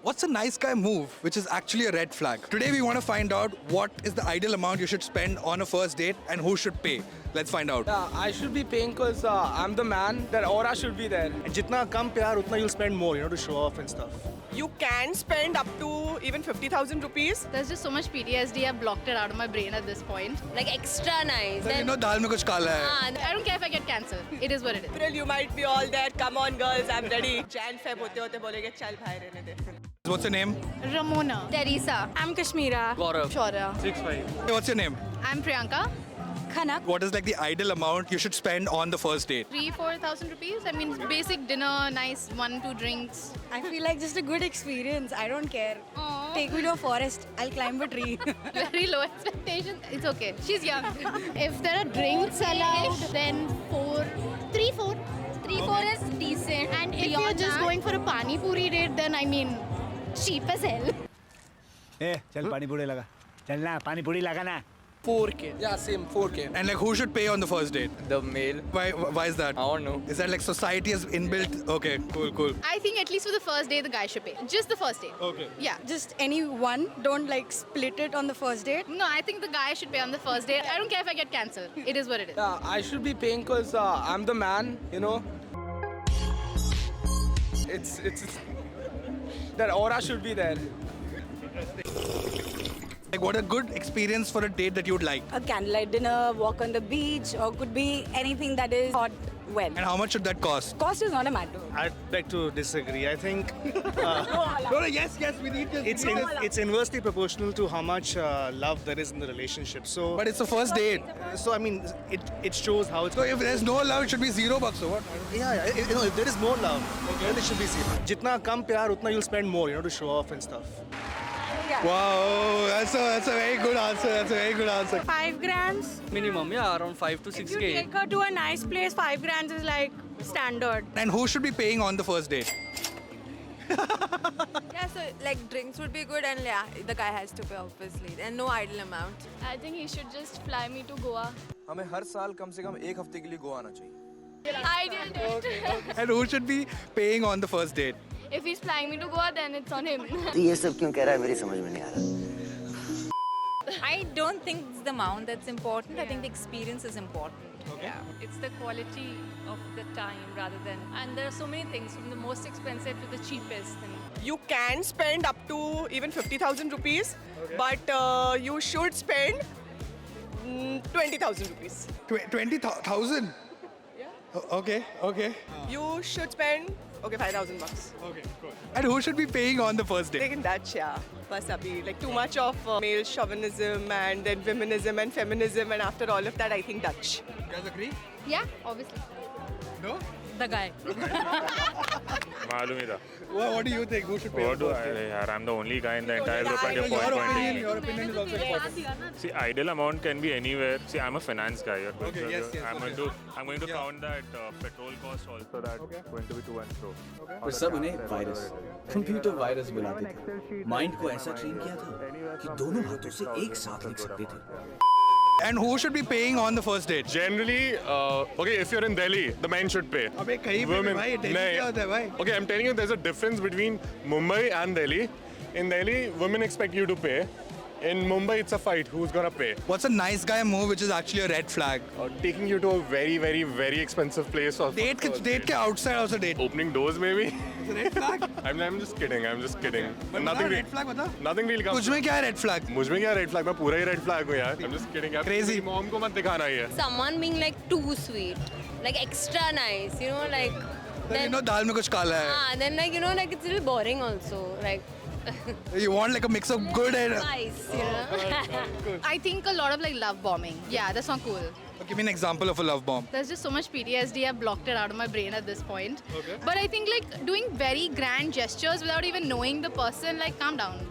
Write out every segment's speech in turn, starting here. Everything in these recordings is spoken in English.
What's a nice guy move which is actually a red flag? Today we want to find out what is the ideal amount you should spend on a first date and who should pay. Let's find out. Yeah, I should be paying because I'm the man. That aura should be there. जितना कम प्यार उतना you'll spend more, to show off and stuff. You can spend up to even 50,000 rupees. There's just so much PTSD, I've blocked it out of my brain at this point. Like extra nice. You know, dal mein kuch kala hai. I don't care if I get cancelled. It is what it is. April, you might be all that. Come on, girls, I'm ready. Jan Feb होते होते बोलेंगे चल भाई रहने दे. What's your name? Ramona. Teresa. I'm Kashmira. Gaurav. Shaurya. 6'5". Hey, what's your name? I'm Priyanka. Khanak. What is like the ideal amount you should spend on the first date? 3,000-4,000 rupees. I mean, basic dinner, nice 1-2 drinks. I feel like just a good experience. I don't care. Aww. Take me to a forest. I'll climb a tree. Very low expectations. It's okay. She's young. If there are drinks allowed, then 3-4. 3-4 is decent. And if you're just going for a pani puri date, then I mean, cheap as hell. ए चल पानी पूरी लगा चल ना पानी पूरी लगा ना 4K. Yeah, same 4K. And like who should pay on the first date? The male. Why is that? I don't know. Is that like society has inbuilt? Okay, cool. I think at least for the first day, the guy should pay. Just the first day. Okay. Yeah. Just any one. Don't like split it on the first date. No, I think the guy should pay on the first date. I don't care if I get cancelled. It is what it is. Yeah, I should be paying because I'm the man. It's that aura should be there. Like what a good experience for a date that you would like. A candlelight dinner, walk on the beach, or could be anything that is hot well. And how much should that cost? Cost is not a matter. I'd like to disagree. I think Yes, we need to. it's inversely proportional to how much love there is in the relationship. So, But it's the first date. I mean, it shows how it's. So if there's no love, it should be $0 or what? Yeah, if there is no love, then it should be zero. जितना कम प्यार उतना you'll spend more, to show off and stuff. Wow, that's a very good answer. 5 grands. Minimum, yeah, around 5 to If you 6K. take her to a nice place, 5 grands is like standard. And who should be paying on the first date? Yeah, so like drinks would be good and yeah, the guy has to pay obviously and no ideal amount. I think he should just fly me to Goa. हमें हर साल कम से कम एक हफ्ते के लिए गोवा आना चाहिए. Ideal date. And who should be paying on the first date? If he's flying me to Goa, then it's on him. ये सब क्यों कह रहा है मेरी समझ में नहीं आ रहा. I don't think it's the amount that's important. I think the experience is important. Yeah, it's the quality of the time rather than. And there are so many things from the most expensive to the cheapest. You can spend up to even 50,000 rupees, but you should spend 20,000 rupees. 20,000? Yeah. Okay. You should spend 5,000 bucks. And who should be paying on the first date? Taking Dutch, yeah. Bas abhi, like too much of male chauvinism and then feminism and feminism, and after all of that, I think Dutch. You guys agree? Yeah, obviously. No? The guy. मालूम ही था. What do you think? Who should pay? What do I? यार, I'm the only guy in the entire group and you're pointing. Your opinion is also important. See, ideal amount can be anywhere. See, I'm a finance guy. Okay, yes, I'm okay. going to count that petrol cost also. That's going to be to and fro. और सब उन्हें virus, computer virus बुलाते थे. Mind को ऐसा train किया था कि दोनों हाथों से एक साथ लिख सकते थे. And who should be paying on the first date? Generally, okay, if you're in Delhi, the men should pay. अबे कहीं पे भी भाई Delhi क्या होता है भाई? Okay, I'm telling you, there's a difference between Mumbai and Delhi. In Delhi, women expect you to pay. In Mumbai, it's a fight. Who's gonna pay? What's a nice guy move which is actually a red flag? Taking you to a very, very, very expensive place. Date के outside also date. Opening doors, maybe. It's a red flag? I'm just kidding. बता red flag बता. Nothing really comes. तुझ में क्या है red flag? मुझ में क्या red flag? मैं पूरा ही red flag हूँ यार. I'm just kidding. यार. Crazy. Mom को मत दिखाना ये. Someone being like too sweet, like extra nice, like. Then दाल में कुछ काला है. Then like like it's a little boring also, like. You want like a mix of good and. Nice, I think a lot of like love bombing. Yeah, that's not cool. Give me an example of a love bomb. There's just so much PTSD, I've blocked it out of my brain at this point. Okay. But I think like doing very grand gestures without even knowing the person, like calm down.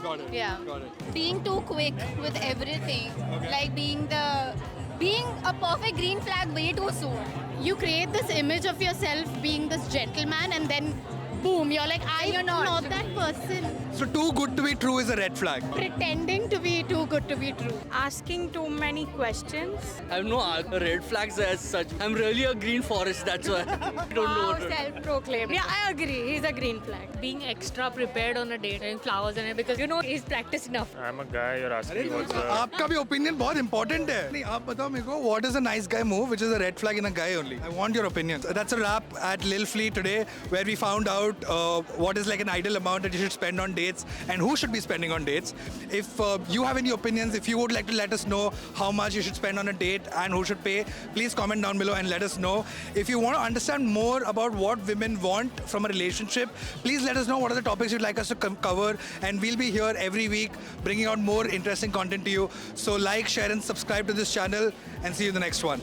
Got it. Yeah. Got it. Being too quick with everything, like being a perfect green flag way too soon. You create this image of yourself being this gentleman and then boom, you're like, I'm not that person. So too good to be true is a red flag. Pretending to be too good to be true. Asking too many questions. I have no red flags as such. I'm really a green forest, that's why. I don't know what to do. Self-proclaimed. Yeah, I agree. He's a green flag. Being extra prepared on a date and flowers and it because you know he's practiced enough. I'm a guy, you're asking me what's आपका भी opinion बहुत important है. नहीं, आप बताओ मेरे को, what is a nice guy move, which is a red flag in a guy only? I want your opinion. That's a wrap at Lil Flea today, where we found out what is like an ideal amount that you should spend on dates and who should be spending on dates. If you have any opinions, if you would like to let us know how much you should spend on a date and who should pay, please comment down below and let us know. If you want to understand more about what women want from a relationship, please let us know what are the topics you'd like us to cover, and we'll be here every week bringing out more interesting content to you. So like, share and subscribe to this channel, and see you in the next one.